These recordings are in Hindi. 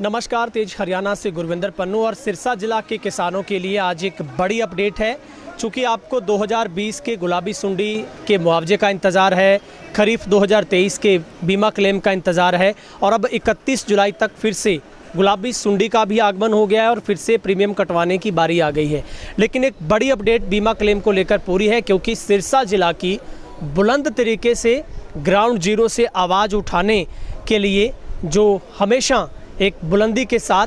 नमस्कार, तेज हरियाणा से गुरविंदर पन्नू। और सिरसा जिला के किसानों के लिए आज एक बड़ी अपडेट है। चूँकि आपको 2020 के गुलाबी सुंडी के मुआवजे का इंतज़ार है, खरीफ 2023 के बीमा क्लेम का इंतज़ार है और अब 31 जुलाई तक फिर से गुलाबी सुंडी का भी आगमन हो गया है और फिर से प्रीमियम कटवाने की बारी आ गई है। लेकिन एक बड़ी अपडेट बीमा क्लेम को लेकर पूरी है, क्योंकि सिरसा जिला की बुलंद तरीके से ग्राउंड जीरो से आवाज़ उठाने के लिए जो हमेशा एक बुलंदी के साथ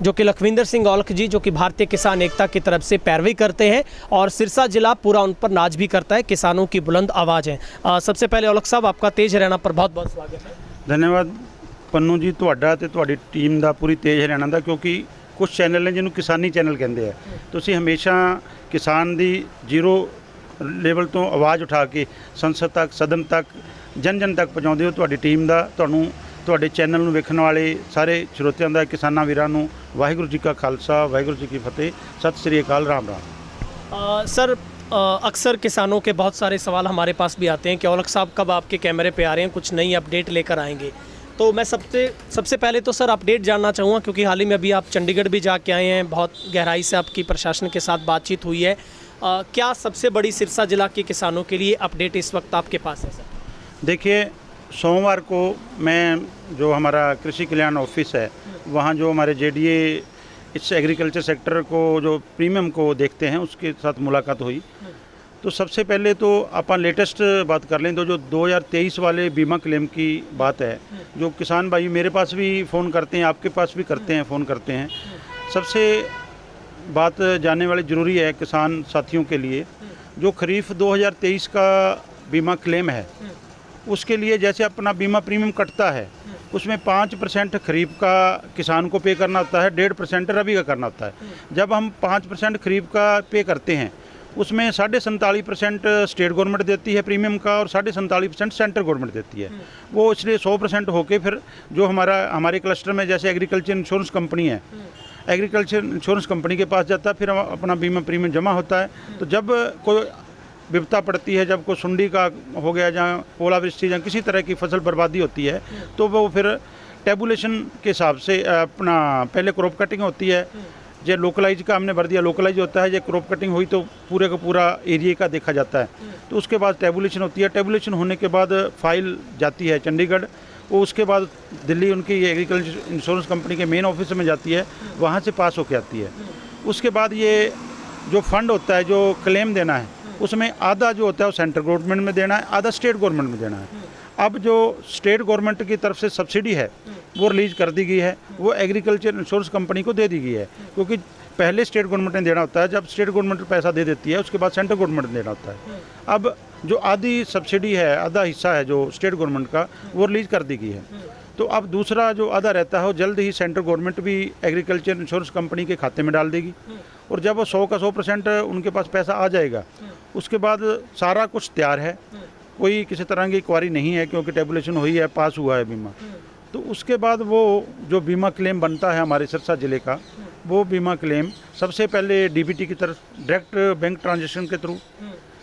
जो कि लखविंदर सिंह औलख जी, जो कि भारतीय किसान एकता की तरफ से पैरवी करते हैं और सिरसा जिला पूरा उन पर नाज भी करता है। किसानों की बुलंद आवाज़ है। सबसे पहले औलख साहब, आपका तेज हरियाणा पर बहुत बहुत स्वागत है। धन्यवाद पन्नू जी, ਤੁਹਾਡਾ ਤੇ ਤੁਹਾਡੀ ਟੀਮ ਦਾ ਪੂਰੀ ਤੇਜ਼ ਹਰਿਆਣਾ ਦਾ, ਕਿਉਂਕਿ ਕੁਝ ਚੈਨਲ ਨੇ ਜਿਹਨੂੰ ਕਿਸਾਨੀ ਚੈਨਲ ਕਹਿੰਦੇ ਆ। ਤੁਸੀਂ ਹਮੇਸ਼ਾ ਕਿਸਾਨ ਦੀ ਜ਼ੀਰੋ ਲੈਵਲ ਤੋਂ ਆਵਾਜ਼ ਉਠਾ ਕੇ ਸੰਸਦ ਤੱਕ, ਸਦਨ ਤੱਕ, ਜਨ ਜਨ ਤੱਕ ਪਹੁੰਚਾਉਂਦੇ ਹੋ। ਤੁਹਾਡੀ ਟੀਮ ਦਾ, ਤੁਹਾਨੂੰ ਤੁਹਾਡੇ ਚੈਨਲ ਨੂੰ ਵੇਖਣ ਵਾਲੇ ਸਾਰੇ ਸਰੋਤਿਆਂ ਦਾ, ਕਿਸਾਨਾਂ ਵੀਰਾਂ ਨੂੰ ਵਾਹਿਗੁਰੂ ਜੀ ਕਾ ਖਾਲਸਾ, ਵਾਹਿਗੁਰੂ ਜੀ ਕੀ ਫਤਿਹ, ਸਤਿ ਸ੍ਰੀ ਅਕਾਲ, राम राम। सर, अक्सर किसानों के बहुत सारे सवाल हमारे पास भी आते हैं कि औलख साहब कब आपके कैमरे पे आ रहे हैं, कुछ नई अपडेट लेकर आएंगे। तो मैं सबसे पहले तो सर अपडेट जानना चाहूँगा, क्योंकि हाल ही में अभी आप चंडीगढ़ भी जाके आए हैं, बहुत गहराई से आपकी प्रशासन के साथ बातचीत हुई है। क्या सबसे बड़ी सिरसा जिला के किसानों के लिए अपडेट इस वक्त आपके पास है सर? देखिए, सोमवार को मैं जो हमारा कृषि कल्याण ऑफिस है, वहाँ जो हमारे जेडीए इस एग्रीकल्चर सेक्टर को जो प्रीमियम को देखते हैं उसके साथ मुलाकात हुई। तो सबसे पहले तो अपन लेटेस्ट बात कर लें तो जो 2023 वाले बीमा क्लेम की बात है, जो किसान भाई मेरे पास भी फ़ोन करते हैं, आपके पास भी करते हैं, फ़ोन करते हैं। सबसे बात जानने वाली ज़रूरी है किसान साथियों के लिए, जो खरीफ 2023 का बीमा क्लेम है उसके लिए जैसे अपना बीमा प्रीमियम कटता है, उसमें 5% खरीफ का किसान को पे करना होता है, 1.5% रबी का करना होता है। जब हम 5% खरीफ का पे करते हैं, उसमें 47.5% स्टेट गवर्नमेंट देती है प्रीमियम का और 47.5% सेंट्रल गवर्नमेंट देती है। वो इसलिए 100% होके फिर जो हमारे क्लस्टर में जैसे एग्रीकल्चर इंश्योरेंस कंपनी है, एग्रीकल्चर इंश्योरेंस कंपनी के पास जाता है, फिर अपना बीमा प्रीमियम जमा होता है। तो जब कोई विपदा पड़ती है, जब कोई सुंडी का हो गया, जहाँ ओलावृष्टि या किसी तरह की फसल बर्बादी होती है, तो वो फिर टेबुलेशन के हिसाब से अपना पहले क्रॉप कटिंग होती है। जो लोकलाइज का हमने भर दिया, लोकलाइज होता है। जो क्रॉप कटिंग हुई तो पूरे का पूरा एरिया का देखा जाता है। तो उसके बाद टेबुलेशन होती है। टेबुलेशन होने के बाद फाइल जाती है चंडीगढ़, वो उसके बाद दिल्ली उनकी एग्रीकल्चर इंश्योरेंस कंपनी के मेन ऑफिस में जाती है, वहाँ से पास होके आती है। उसके बाद ये जो फंड होता है, जो क्लेम देना है, उसमें आधा जो होता है वो सेंट्रल गवर्नमेंट में देना है, आधा स्टेट गवर्नमेंट में देना है। अब जो स्टेट गवर्नमेंट की तरफ से सब्सिडी है वो रिलीज कर दी गई है, वो एग्रीकल्चर इंश्योरेंस कंपनी को दे दी गई है। क्योंकि पहले स्टेट गवर्नमेंट ने देना होता है, जब स्टेट गवर्नमेंट पैसा दे देती है उसके बाद सेंट्रल गवर्नमेंट ने देना होता है। अब जो आधी सब्सिडी है, आधा हिस्सा है जो स्टेट गवर्नमेंट का, वो रिलीज कर दी गई है। तो अब दूसरा जो आधा रहता है वो जल्द ही सेंट्रल गवर्नमेंट भी एग्रीकल्चर इंश्योरेंस कंपनी के खाते में डाल देगी। और जब वो 100 का 100% उनके पास पैसा आ जाएगा, उसके बाद सारा कुछ तैयार है, कोई किसी तरह की क्वारी नहीं है, क्योंकि टेबुलेशन हुई है, पास हुआ है बीमा। तो उसके बाद वो जो बीमा क्लेम बनता है हमारे सिरसा ज़िले का, वो बीमा क्लेम सबसे पहले डीबीटी की तरफ डायरेक्ट बैंक ट्रांजेक्शन के थ्रू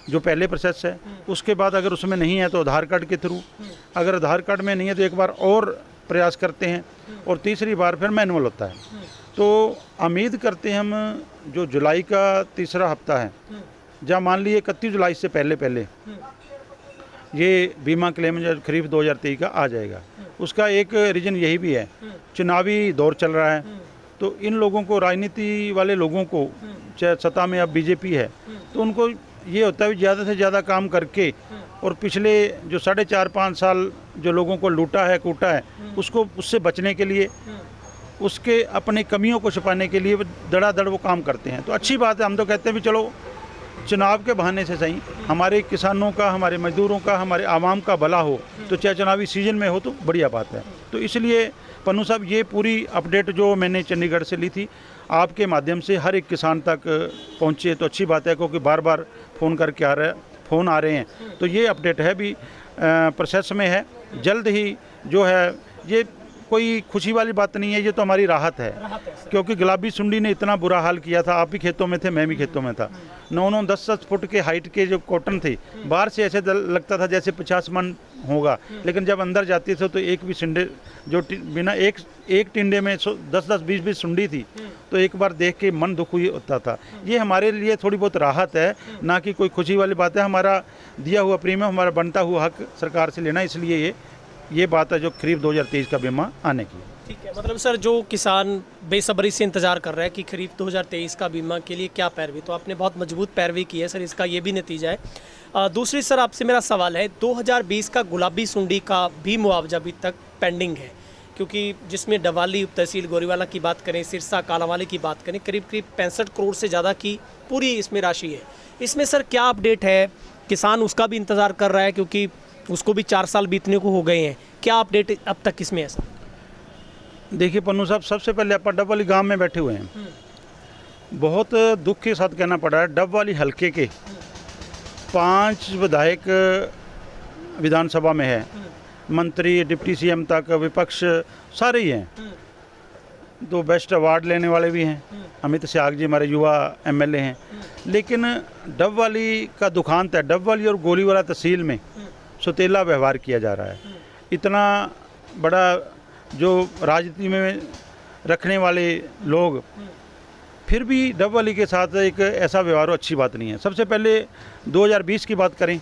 जो पहले प्रोसेस है, उसके बाद अगर उसमें नहीं है तो आधार कार्ड के थ्रू, अगर आधार कार्ड में नहीं है तो एक बार और प्रयास करते हैं और तीसरी बार फिर मैनुअल होता है। तो उम्मीद करते हैं हम जो जुलाई का तीसरा हफ्ता है, जहाँ मान लीजिए 31 जुलाई से पहले ये बीमा क्लेम जो खरीफ 2023 का आ जाएगा। उसका एक रीज़न यही भी है, चुनावी दौर चल रहा है, तो इन लोगों को, राजनीति वाले लोगों को, चाहे सत्ता में अब बीजेपी है, तो उनको ये होता है ज़्यादा से ज़्यादा काम करके और पिछले जो 4.5-5 साल जो लोगों को लूटा है, कूटा है, उसको उससे बचने के लिए, उसके अपने कमियों को छुपाने के लिए धड़ाधड़ वो काम करते हैं। तो अच्छी बात है, हम तो कहते हैं भी चलो चुनाव के बहाने से सही हमारे किसानों का, हमारे मजदूरों का, हमारे आवाम का भला हो, तो चाहे चुनावी सीजन में हो तो बढ़िया बात है। तो इसलिए पन्नू साहब, ये पूरी अपडेट जो मैंने चंडीगढ़ से ली थी, आपके माध्यम से हर एक किसान तक पहुँचे तो अच्छी बात है, क्योंकि बार बार फ़ोन करके फ़ोन आ रहे हैं। तो ये अपडेट है भी प्रोसेस में है, जल्द ही जो है ये कोई खुशी वाली बात नहीं है, ये तो हमारी राहत है। क्योंकि गुलाबी सुंडी ने इतना बुरा हाल किया था, आप भी खेतों में थे, मैं भी खेतों में था। 9-9, 10-10 फुट के हाइट के जो कॉटन थे, बाहर से ऐसे लगता था जैसे 50 मन होगा, लेकिन जब अंदर जाते थे तो एक भी सुंडे जो बिना एक टिंडे में 10-10, 20-20 सुंडी थी, तो एक बार देख के मन दुख हुई होता था। ये हमारे लिए थोड़ी बहुत राहत है, ना कि कोई खुशी वाली बात है। हमारा दिया हुआ प्रीमियम, हमारा बनता हुआ हक सरकार से लेना, इसलिए ये बात है जो खरीफ 2023 का बीमा आने की। ठीक है, मतलब सर जो किसान बेसब्री से इंतजार कर रहा है कि खरीफ 2023 का बीमा के लिए क्या पैरवी, तो आपने बहुत मजबूत पैरवी की है सर, इसका ये भी नतीजा है। दूसरी सर आपसे मेरा सवाल है, 2020 का गुलाबी सुंडी का भी मुआवजा अभी तक पेंडिंग है, क्योंकि जिसमें डवाली, उप तहसील गोरीवाला की बात करें, सिरसा, कालांवाली की बात करें, करीब 65 करोड़ से ज़्यादा की पूरी इसमें राशि है। इसमें सर क्या अपडेट है? किसान उसका भी इंतज़ार कर रहा है क्योंकि उसको भी 4 साल बीतने को हो गए हैं, क्या अपडेट अब तक इसमें है सर? देखिए पन्नू साहब, सबसे पहले आप डबवाली गांव में बैठे हुए हैं, बहुत दुख के साथ कहना पड़ा है, डबवाली हलके के 5 विधायक विधानसभा में है, मंत्री, डिप्टी सीएम तक, विपक्ष सारे ही हैं। 2 बेस्ट अवार्ड लेने वाले भी हैं, अमित सियाग जी हमारे युवा एमएलए हैं। लेकिन डबवाली का दुखांत है, डबवाली और गोलीवाला तहसील में सौतेला व्यवहार किया जा रहा है। इतना बड़ा जो राजनीति में रखने वाले लोग, फिर भी डबवाली के साथ एक ऐसा व्यवहार हो, अच्छी बात नहीं है। सबसे पहले 2020 की बात करें,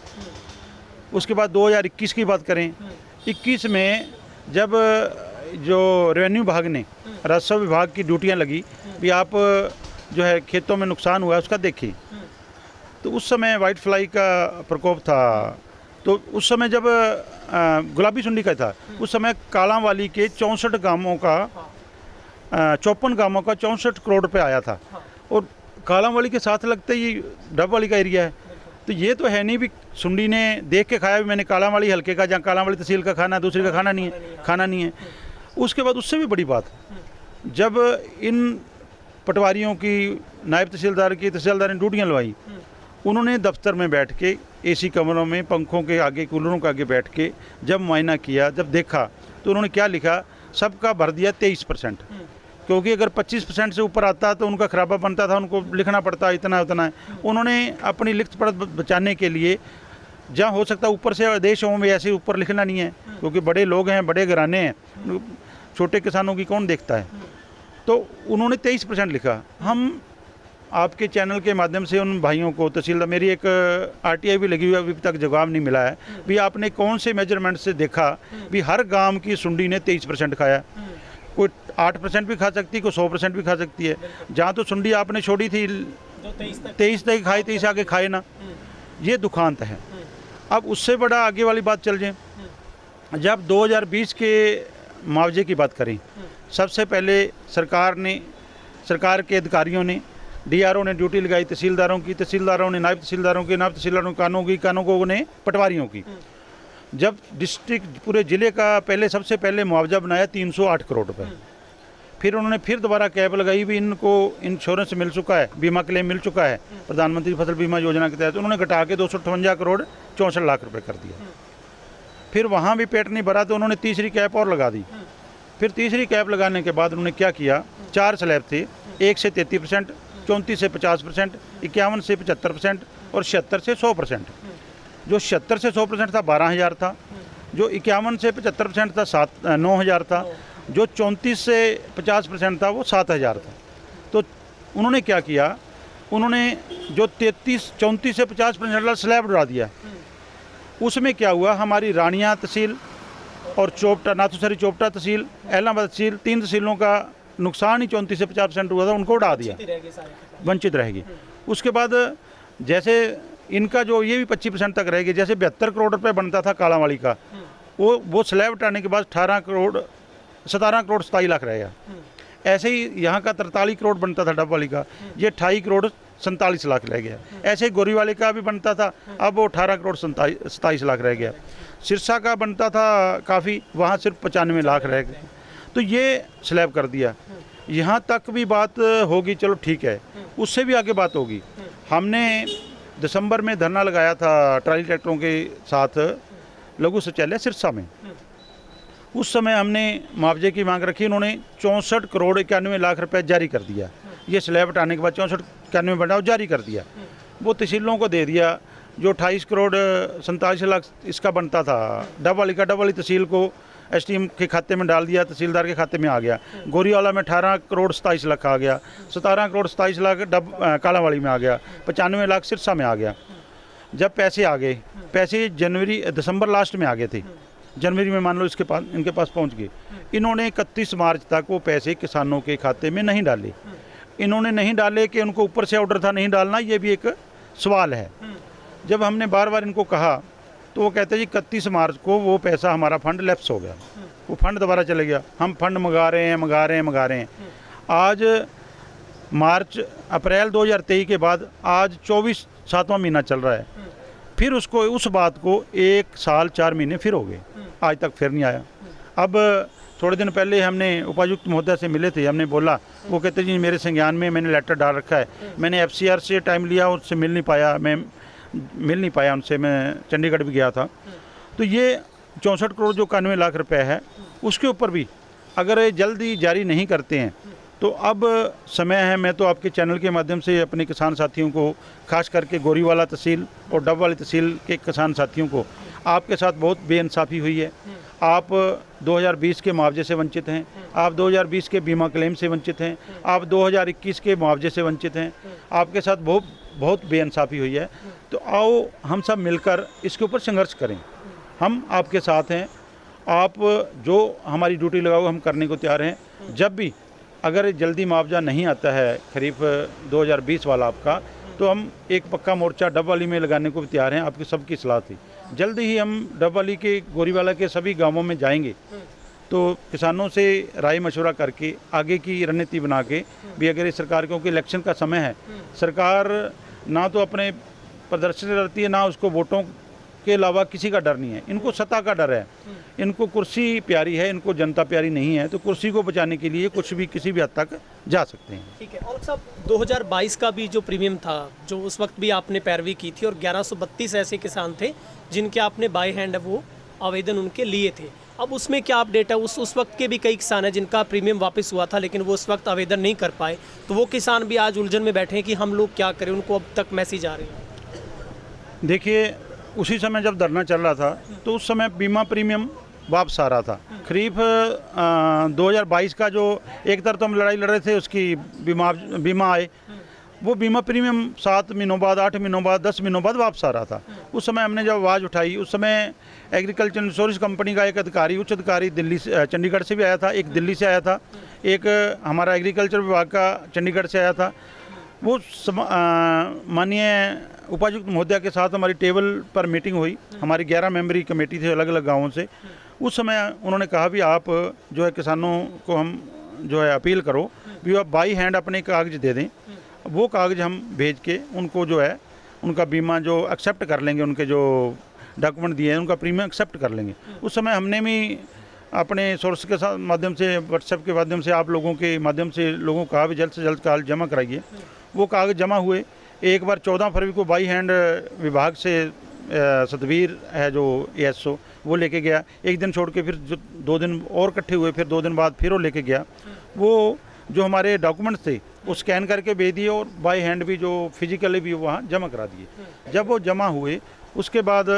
उसके बाद 2021 की बात करें। 21 में जब जो रेवेन्यू विभाग ने, राजस्व विभाग की ड्यूटियां लगी भी आप जो है खेतों में नुकसान हुआ है उसका देखिए, तो उस समय वाइट फ्लाई का प्रकोप था। तो उस समय जब गुलाबी सुंडी का था, उस समय कालांवाली के 64 गांवों का 54 गांवों का 64 करोड़ रुपए आया था, और कालांवाली के साथ लगते ही डबवाली का एरिया है। तो ये तो है नहीं भी सुंडी ने देख के खाया भी मैंने कालांवाली हल्के का, जहाँ कालांवाली तहसील का खाना, दूसरी का खाना नहीं है। उसके बाद उससे भी बड़ी बात, जब इन पटवारियों की, नायब तहसीलदार की, तहसीलदार ने ड्यूटियाँ लवाई, उन्होंने दफ्तर में बैठ के एसी कमरों में, पंखों के आगे, कूलरों के आगे बैठ के जब मुआयना किया, जब देखा, तो उन्होंने क्या लिखा, सबका भर दिया 23%, क्योंकि अगर 25% से ऊपर आता तो उनका खराबा बनता था, उनको लिखना पड़ता इतना उतना है। उन्होंने अपनी लिखत पढ़त बचाने के लिए, जहाँ हो सकता ऊपर से आदेश हों, ऐसे ऊपर लिखना नहीं है, क्योंकि बड़े लोग हैं, बड़े घराने हैं, छोटे किसानों की कौन देखता है, तो उन्होंने 23% लिखा। हम आपके चैनल के माध्यम से उन भाइयों को, तहसीलदार, मेरी एक आरटीआई भी लगी हुई है, अभी तक जवाब नहीं मिला है भी आपने कौन से मेजरमेंट से देखा भी हर गांव की सुंडी ने 23% खाया। कोई 8% भी खा सकती है, कोई 100% भी खा सकती है। जहाँ तो सुंडी आपने छोड़ी थी 23 तक खाई, 23 आगे खाए ना, ये दुखांत है। अब उससे बड़ा आगे वाली बात चल जाए, जब 2020 के मुआवजे की बात करें, सबसे पहले सरकार के अधिकारियों ने, डीआरओ ने ड्यूटी लगाई तहसीलदारों की, तहसीलदारों ने नायब तहसीलदारों की, नायब तहसीलदारों कानूनगों ने पटवारियों की। जब डिस्ट्रिक्ट पूरे ज़िले का सबसे पहले मुआवजा बनाया 308 करोड़ रुपए, फिर उन्होंने फिर दोबारा कैप लगाई भी इनको इंश्योरेंस मिल चुका है, बीमा क्लेम मिल चुका है प्रधानमंत्री फसल बीमा योजना के तहत, उन्होंने घटा के 258 करोड़ 64 लाख रुपए कर दिया। फिर वहाँ भी पेट नहीं भरा तो उन्होंने तीसरी कैप और लगा दी। फिर तीसरी कैप लगाने के बाद उन्होंने क्या किया, 4 स्लैब थे, 1 से 33%, 34 से 50%, 51 से 75% और 76 से 100%। जो 76 से 100% था 12,000 था, जो 51 से 75% था 9,000 था, जो 34 से 50% था वो 7,000 था। तो उन्होंने क्या किया, उन्होंने जो 34 से 50% वाला स्लैब उड़ा दिया। उसमें क्या हुआ, हमारी रानिया तहसील और चोपटा, नाथुसरी चोपटा तहसील, एलाहाबाद तहसील, 3 तहसीलों का नुकसान ही 34 से 50% हुआ था, उनको उड़ा दिया, वंचित रहेगी। उसके बाद जैसे इनका जो ये भी 25% तक रहेगी, जैसे 72 करोड़ रुपए बनता था कालांवाली का, वो स्लैब उठाने के बाद 17 करोड़ 27 लाख रहेगा। ऐसे ही यहाँ का 43 करोड़ बनता था डबवाली का, ये 28 करोड़ 47 लाख रह गया। ऐसे ही गोरीवाले का भी बनता था, अब वो 18 करोड़ 27 लाख रह गया। सिरसा का बनता था काफ़ी, वहाँ सिर्फ 95 लाख रह गए। तो ये स्लैब कर दिया। यहाँ तक भी बात होगी, चलो ठीक है, उससे भी आगे बात होगी। हमने दिसंबर में धरना लगाया था ट्राली ट्रैक्टरों के साथ लघु शौचालय सिरसा में, उस समय हमने मुआवजे की मांग रखी, उन्होंने 64 करोड़ 91 लाख रुपए जारी कर दिया। ये स्लैब हटाने के बाद 64-91 बनाओ जारी कर दिया, वो तहसीलों को दे दिया। जो 28 करोड़ 47 लाख इसका बनता था डबवाली का, डबवाली तहसील को एसडीएम के खाते में डाल दिया, तहसीलदार के खाते में आ गया। गोरीवाला में 18 करोड़ 27 लाख आ गया, 17 करोड़ 27 लाख कालावाली में आ गया, 95 लाख सिरसा में आ गया। जब पैसे आ गए, पैसे दिसंबर लास्ट में आ गए थे, जनवरी में मान लो इनके पास पहुंच गए। इन्होंने 31 मार्च तक वो पैसे किसानों के खाते में नहीं डाले। इन्होंने नहीं डाले कि उनको ऊपर से ऑर्डर था नहीं डालना, ये भी एक सवाल है। जब हमने बार बार इनको कहा तो वो कहते जी 31 मार्च को वो पैसा हमारा फंड लैप्स हो गया, वो फंड दोबारा चले गया। हम फंड मंगा रहे हैं। आज अप्रैल 2023 के बाद आज 7वां महीना चल रहा है, फिर उस बात को 1 साल 4 महीने फिर हो गए, आज तक फिर नहीं आया। अब थोड़े दिन पहले हमने उपायुक्त महोदय से मिले थे, हमने बोला, वो कहते जी मेरे संज्ञान में मैंने लेटर डाल रखा है। मैंने FCR से टाइम लिया, उससे मिल नहीं पाया उनसे, मैं चंडीगढ़ भी गया था। तो ये 64 करोड़ जो 91 लाख रुपए है, उसके ऊपर भी अगर ये जल्दी जारी नहीं करते हैं तो अब समय है। मैं तो आपके चैनल के माध्यम से अपने किसान साथियों को, खास करके गोरीवाला तहसील और डबवाली तहसील के किसान साथियों को, आपके साथ बहुत बेइंसाफ़ी हुई है। आप 2020 के मुआवजे से वंचित हैं, आप 2020 के बीमा क्लेम से वंचित हैं, आप 2021 के मुआवजे से वंचित हैं। आपके साथ बहुत बेइंसाफ़ी हुई है। तो आओ हम सब मिलकर इसके ऊपर संघर्ष करें। हम आपके साथ हैं, आप जो हमारी ड्यूटी लगाओ हम करने को तैयार हैं। जब भी अगर जल्दी मुआवजा नहीं आता है खरीफ 2020 वाला आपका, तो हम एक पक्का मोर्चा डबवाली में लगाने को भी तैयार हैं। आपकी सबकी सलाह थी, जल्दी ही हम डबवाली के, गोरीवाला के सभी गांवों में जाएंगे, तो किसानों से राय मशवरा करके आगे की रणनीति बना के भी, अगर इस सरकार, क्योंकि इलेक्शन का समय है, सरकार ना तो अपने प्रदर्शन से डरती है, ना उसको वोटों के अलावा किसी का डर नहीं है। इनको सत्ता का डर है, इनको कुर्सी प्यारी है, इनको जनता प्यारी नहीं है। तो कुर्सी को बचाने के लिए कुछ भी किसी भी हद तक जा सकते हैं। ठीक है। और साहब 2022 का भी जो प्रीमियम था, जो उस वक्त भी आपने पैरवी की थी, और 1132 ऐसे किसान थे जिनके आपने बाय हैंड वो आवेदन उनके लिए थे। अब उसमें क्या अपडेट है? उस वक्त के भी कई किसान हैं जिनका प्रीमियम वापस हुआ था, लेकिन वो उस वक्त आवेदन नहीं कर पाए। तो वो किसान भी आज उलझन में बैठे हैं कि हम लोग क्या करें, उनको अब तक मैसेज आ रहे हैं। देखिए, उसी समय जब धरना चल रहा था तो उस समय बीमा प्रीमियम वापस आ रहा था। खरीफ 2022 का जो एक तरफ तो हम लड़ाई लड़ रहे थे, उसकी बीमा आए, वो बीमा प्रीमियम 7 महीनों बाद, 8 महीनों बाद, 10 महीनों बाद वापस आ रहा था। उस समय हमने जब आवाज़ उठाई, उस समय एग्रीकल्चर इंश्योरेंस कंपनी का एक अधिकारी, उच्च अधिकारी दिल्ली से, चंडीगढ़ से भी आया था, एक दिल्ली से आया था, एक हमारा एग्रीकल्चर विभाग का चंडीगढ़ से आया था। वो माननीय उपायुक्त महोदय के साथ हमारी टेबल पर मीटिंग हुई। हमारी 11 मेंबरी कमेटी थे अलग अलग गाँवों से। उस समय उन्होंने कहा भी आप जो है किसानों को हम जो है अपील करो भी आप बाई हैंड अपने कागज़ दे दें, वो कागज़ हम भेज के उनको जो है उनका बीमा जो एक्सेप्ट कर लेंगे, उनके जो डॉक्यूमेंट दिए हैं उनका प्रीमियम एक्सेप्ट कर लेंगे। उस समय हमने भी अपने सोर्स के साथ माध्यम से, व्हाट्सएप के माध्यम से, आप लोगों के माध्यम से लोगों को कहा भी जल्द से जल्द कागज जमा कराइए। वो कागज़ जमा हुए। एक बार 14 फरवरी को बाई हैंड विभाग से सतवीर है जो ASO, वो लेके गया। एक दिन छोड़ के फिर 2 दिन और इकट्ठे हुए, फिर 2 दिन बाद फिर वो लेके गया। वो जो हमारे डॉक्यूमेंट्स थे वो स्कैन करके भेज दिए और बाई हैंड भी जो फिजिकली भी वहाँ जमा करा दिए। जब वो जमा हुए उसके बाद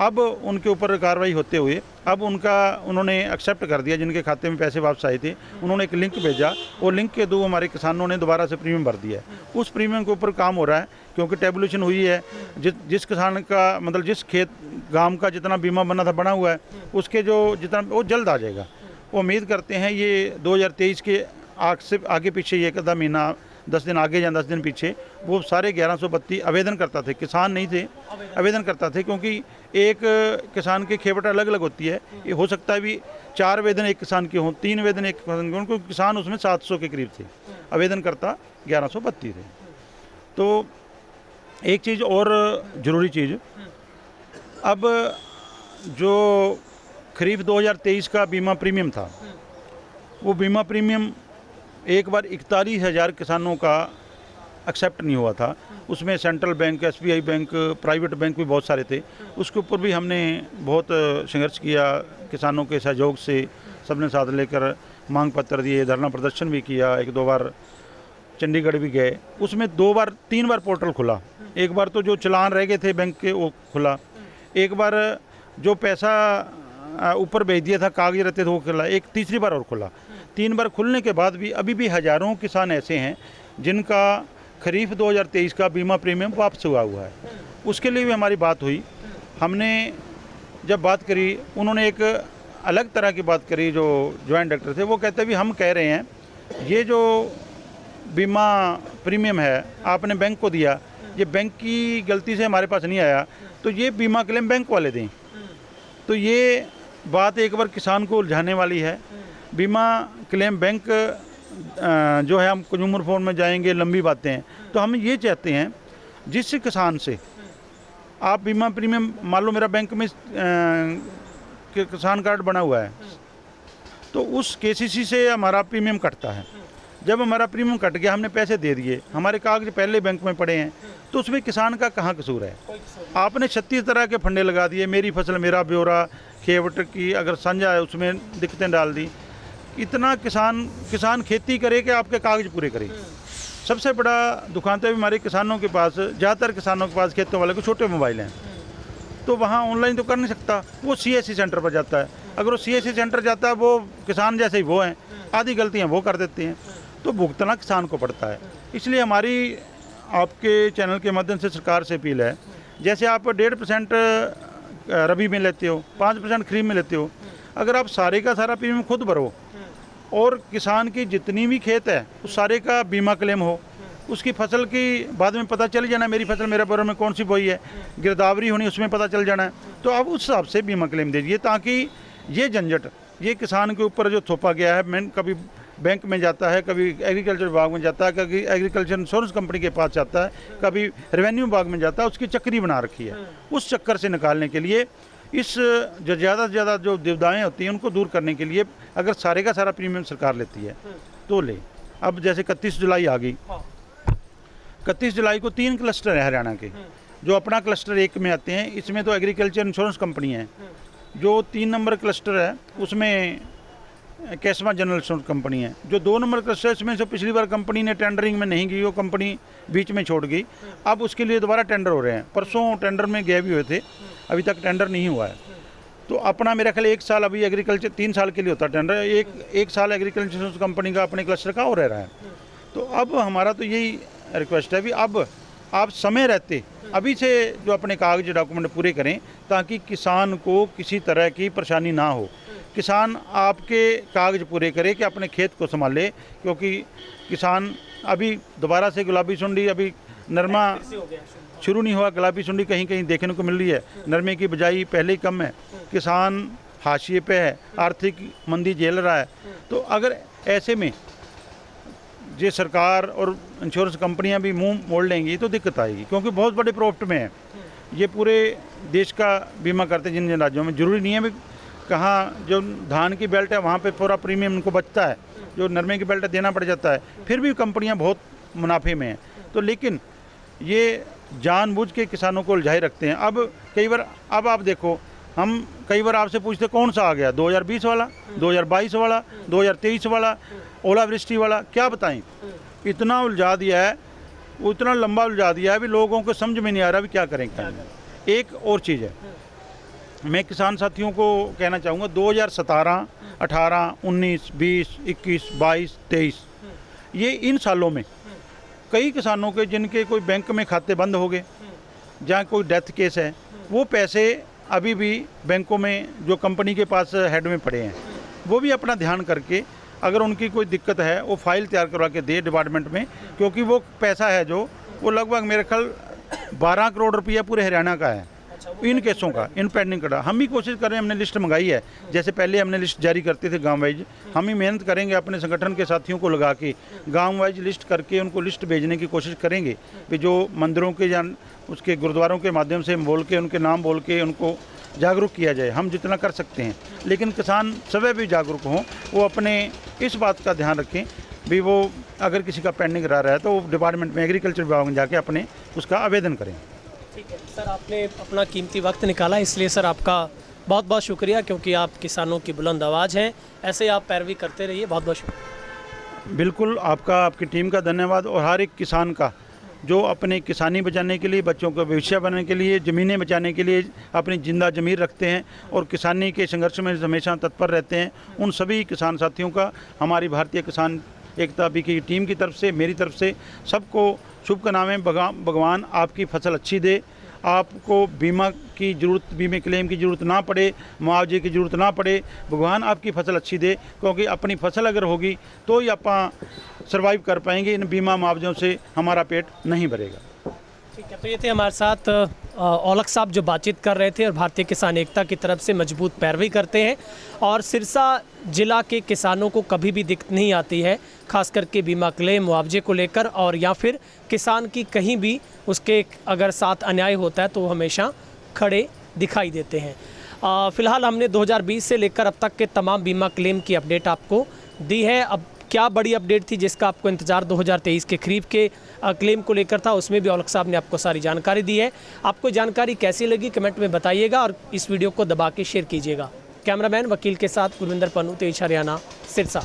अब उनके ऊपर कार्रवाई होते हुए अब उन्होंने एक्सेप्ट कर दिया। जिनके खाते में पैसे वापस आए थे उन्होंने एक लिंक भेजा और लिंक के थ्रू हमारे किसानों ने दोबारा से प्रीमियम भर दिया है। उस प्रीमियम के ऊपर काम हो रहा है क्योंकि टेबुलेशन हुई है। जिस किसान का मतलब जिस खेत गांव का जितना बीमा बना था बना हुआ है, उसके जो जितना वो जल्द आ जाएगा। वो उम्मीद करते हैं ये 2023 के आगे पीछे ये एक महीना 10 दिन आगे या 10 दिन पीछे वो सारे 1132 आवेदन करता थे, किसान नहीं थे, आवेदन करता थे। क्योंकि एक किसान की खेपट अलग अलग होती है। ये हो सकता है भी 4 आवेदन एक किसान के हों, 3 आवेदन एक किसान के हों, क्योंकि किसान उसमें 700 के करीब थे, आवेदन करता 1132 थे। तो एक चीज़ और ज़रूरी चीज़, अब जो खरीफ 2023 का बीमा प्रीमियम था, वो बीमा प्रीमियम एक बार 41,000 किसानों का एक्सेप्ट नहीं हुआ था। उसमें central bank, SBI bank, private bank भी बहुत सारे थे। उसके ऊपर भी हमने बहुत संघर्ष किया, किसानों के सहयोग से सबने साथ लेकर मांग पत्र दिए, धरना प्रदर्शन भी किया, 1-2 बार चंडीगढ़ भी गए। उसमें 3 बार पोर्टल खुला। एक बार तो जो चालान रह गए थे बैंक के वो खुला, एक बार जो पैसा ऊपर भेज दिया था कागज रहते थे वो खुला, एक तीसरी बार और खुला। 3 बार खुलने के बाद भी अभी भी हज़ारों किसान ऐसे हैं जिनका खरीफ 2023 का बीमा प्रीमियम वापस हुआ है। उसके लिए भी हमारी बात हुई। हमने जब बात करी, उन्होंने एक अलग तरह की बात करी। जो जॉइंट डायरेक्टर थे वो कहते भी हम कह रहे हैं ये जो बीमा प्रीमियम है आपने बैंक को दिया, ये बैंक की गलती से हमारे पास नहीं आया, तो ये बीमा क्लेम बैंक वाले दें। तो ये बात एक बार किसान को उलझाने वाली है। बीमा क्लेम बैंक जो है, हम कंज्यूमर फोरम में जाएंगे, लंबी बातें हैं। तो हम ये चाहते हैं जिस किसान से आप बीमा प्रीमियम, मान लो मेरा बैंक में किसान कार्ड बना हुआ है, तो उस KCC से हमारा प्रीमियम कटता है। जब हमारा प्रीमियम कट गया, हमने पैसे दे दिए, हमारे कागज पहले बैंक में पड़े हैं, तो उसमें किसान का कहाँ कसूर है? आपने 36 तरह के फंडे लगा दिए, मेरी फसल मेरा ब्यौरा, खेवट की अगर संजा है उसमें दिक्कतें डाल दी। इतना किसान खेती करे कि आपके कागज पूरे करे। सबसे बड़ा दुखांत है हमारे किसानों के पास, ज़्यादातर किसानों के पास, खेतों वाले को छोटे मोबाइल हैं, तो वहाँ ऑनलाइन तो कर नहीं सकता, वो CSC सेंटर पर जाता है। अगर वो CSC सेंटर जाता है, वो किसान जैसे ही वो हैं, आधी गलतियाँ वो कर देते हैं, तो भुगतना किसान को पड़ता है। इसलिए हमारी आपके चैनल के माध्यम से सरकार से अपील है, जैसे आप 1.5% रबी में लेते हो, 5% खरीफ में लेते हो, अगर आप सारे का सारा प्रीमियम खुद भरो और किसान की जितनी भी खेत है उस सारे का बीमा क्लेम हो, उसकी फसल की बाद में पता चल जाना, मेरी फसल मेरे ब्यौरे में कौन सी बोई है, गिरदावरी होनी उसमें पता चल जाना है, तो आप उस हिसाब से बीमा क्लेम दीजिए, ताकि ये झंझट, ये किसान के ऊपर जो थोपा गया है, मैं कभी बैंक में जाता है, कभी एग्रीकल्चर विभाग में जाता है, कभी एग्रीकल्चर इंश्योरेंस कंपनी के पास जाता है, कभी रेवेन्यू विभाग में जाता है, उसकी चक्री बना रखी है। उस चक्कर से निकालने के लिए, इस जो ज़्यादा से ज़्यादा जो दुविधाएँ होती हैं उनको दूर करने के लिए, अगर सारे का सारा प्रीमियम सरकार लेती है तो ले। अब जैसे 31 जुलाई आ गई, 31 जुलाई को 3 क्लस्टर है हरियाणा के, जो अपना क्लस्टर 1 में आते हैं। इसमें तो एग्रीकल्चर इंश्योरेंस कंपनी है। जो 3 नंबर क्लस्टर है उसमें कैसमा जनरल इंश्योरेंस कंपनी है। जो 2 नंबर क्लस्टर है इसमें से पिछली बार कंपनी ने टेंडरिंग में नहीं गई, वो कंपनी बीच में छोड़ गई। अब उसके लिए दोबारा टेंडर हो रहे हैं। परसों टेंडर में गए भी हुए थे, अभी तक टेंडर नहीं हुआ है। तो अपना मेरा ख्याल 1 साल, अभी एग्रीकल्चर 3 साल के लिए होता है टेंडर, एक साल एग्रीकल्चर इंश्योरेंस कंपनी का अपने क्लस्टर का हो रह रहा है। तो अब हमारा तो यही रिक्वेस्ट है भी अब आप समय रहते अभी से जो अपने कागज डॉक्यूमेंट पूरे करें, ताकि किसान को किसी तरह की परेशानी ना हो। किसान आपके कागज पूरे करे कि अपने खेत को संभाले, क्योंकि किसान अभी दोबारा से गुलाबी सुंडी, अभी नरमा शुरू नहीं हुआ, गुलाबी सुंडी कहीं कहीं देखने को मिल रही है। नरमे की बिजाई पहले ही कम है, किसान हाशिए पे है, आर्थिक मंदी झेल रहा है। तो अगर ऐसे में ये सरकार और इंश्योरेंस कंपनियां भी मुंह मोड़ लेंगी तो दिक्कत आएगी, क्योंकि बहुत बड़े प्रॉफिट में है। ये पूरे देश का बीमा करते हैं जिन जिन राज्यों में। जरूरी नहीं है भी कहाँ जो धान की बेल्ट है वहाँ पे पूरा प्रीमियम उनको बचता है, जो नरमे की बेल्ट है देना पड़ जाता है, फिर भी कंपनियां बहुत मुनाफे में हैं। तो लेकिन ये जानबूझ के किसानों को उलझाए रखते हैं। अब कई बार, अब आप देखो, हम कई बार आपसे पूछते कौन सा आ गया, 2020 वाला, 2022 वाला, 2023 वाला, ओलावृष्टि वाला, क्या बताएं। इतना उलझा दिया है, उतना लंबा उलझा दिया है भी लोगों को समझ में नहीं आ रहा भी क्या करें। एक और चीज़ है, मैं किसान साथियों को कहना चाहूँगा, 2017, 18, 19, 20, 21, 22, 23 ये इन सालों में कई किसानों के जिनके कोई बैंक में खाते बंद हो गए, जहाँ कोई डेथ केस है, वो पैसे अभी भी बैंकों में जो कंपनी के पास हेड में पड़े हैं, वो भी अपना ध्यान करके अगर उनकी कोई दिक्कत है वो फाइल तैयार करवा के दे डिपार्टमेंट में, क्योंकि वो पैसा है जो वो लगभग मेरे ख्याल 12 करोड़ रुपया पूरे हरियाणा का है इन केसों का, इन पेंडिंग का। हम भी कोशिश कर रहे हैं, हमने लिस्ट मंगाई है, जैसे पहले हमने लिस्ट जारी करते थे गांव वाइज। हम ही मेहनत करेंगे, अपने संगठन के साथियों को लगा के गांव वाइज लिस्ट करके उनको लिस्ट भेजने की कोशिश करेंगे कि जो मंदिरों के या उसके गुरुद्वारों के माध्यम से बोल के, उनके नाम बोल के उनको जागरूक किया जाए। हम जितना कर सकते हैं, लेकिन किसान सभी भी जागरूक हों, वो अपने इस बात का ध्यान रखें भी वो अगर किसी का पेंडिंग रह रहा है तो वो डिपार्टमेंट में एग्रीकल्चर विभाग में जाके अपने उसका आवेदन करें। ठीक है सर, आपने अपना कीमती वक्त निकाला, इसलिए सर आपका बहुत बहुत शुक्रिया, क्योंकि आप किसानों की बुलंद आवाज़ हैं। ऐसे आप पैरवी करते रहिए, बहुत बहुत शुक्रिया। बिल्कुल, आपका, आपकी टीम का धन्यवाद, और हर एक किसान का जो अपने किसानी बचाने के लिए, बच्चों का भविष्य बनाने के लिए, ज़मीनें बचाने के लिए अपनी जिंदा ज़मीर रखते हैं और किसानी के संघर्ष में हमेशा तत्पर रहते हैं, उन सभी किसान साथियों का हमारी भारतीय किसान एकता अभी की टीम की तरफ से, मेरी तरफ से सबको शुभकामनाएं। भगवान आपकी फसल अच्छी दे, आपको बीमा की ज़रूरत, बीमे क्लेम की ज़रूरत ना पड़े, मुआवजे की ज़रूरत ना पड़े, भगवान आपकी फसल अच्छी दे, क्योंकि अपनी फसल अगर होगी तो ही आप सर्वाइव कर पाएंगे। इन बीमा मुआवजों से हमारा पेट नहीं भरेगा। ठीक है, तो ये थे हमारे साथ औलख साहब जो बातचीत कर रहे थे और भारतीय किसान एकता की तरफ से मजबूत पैरवी करते हैं, और सिरसा जिला के किसानों को कभी भी दिक्कत नहीं आती है, खास करके बीमा क्लेम मुआवजे को लेकर, और या फिर किसान की कहीं भी उसके अगर साथ अन्याय होता है तो वो हमेशा खड़े दिखाई देते हैं। फ़िलहाल हमने 2020 से लेकर अब तक के तमाम बीमा क्लेम की अपडेट आपको दी है। अब क्या बड़ी अपडेट थी जिसका आपको इंतज़ार 2023 के खरीफ के क्लेम को लेकर था, उसमें भी औलख साहब ने आपको सारी जानकारी दी है। आपको जानकारी कैसी लगी कमेंट में बताइएगा, और इस वीडियो को दबा के शेयर कीजिएगा। कैमरामैन वकील के साथ गुरविंदर पन्नू, तेज हरियाणा, सिरसा।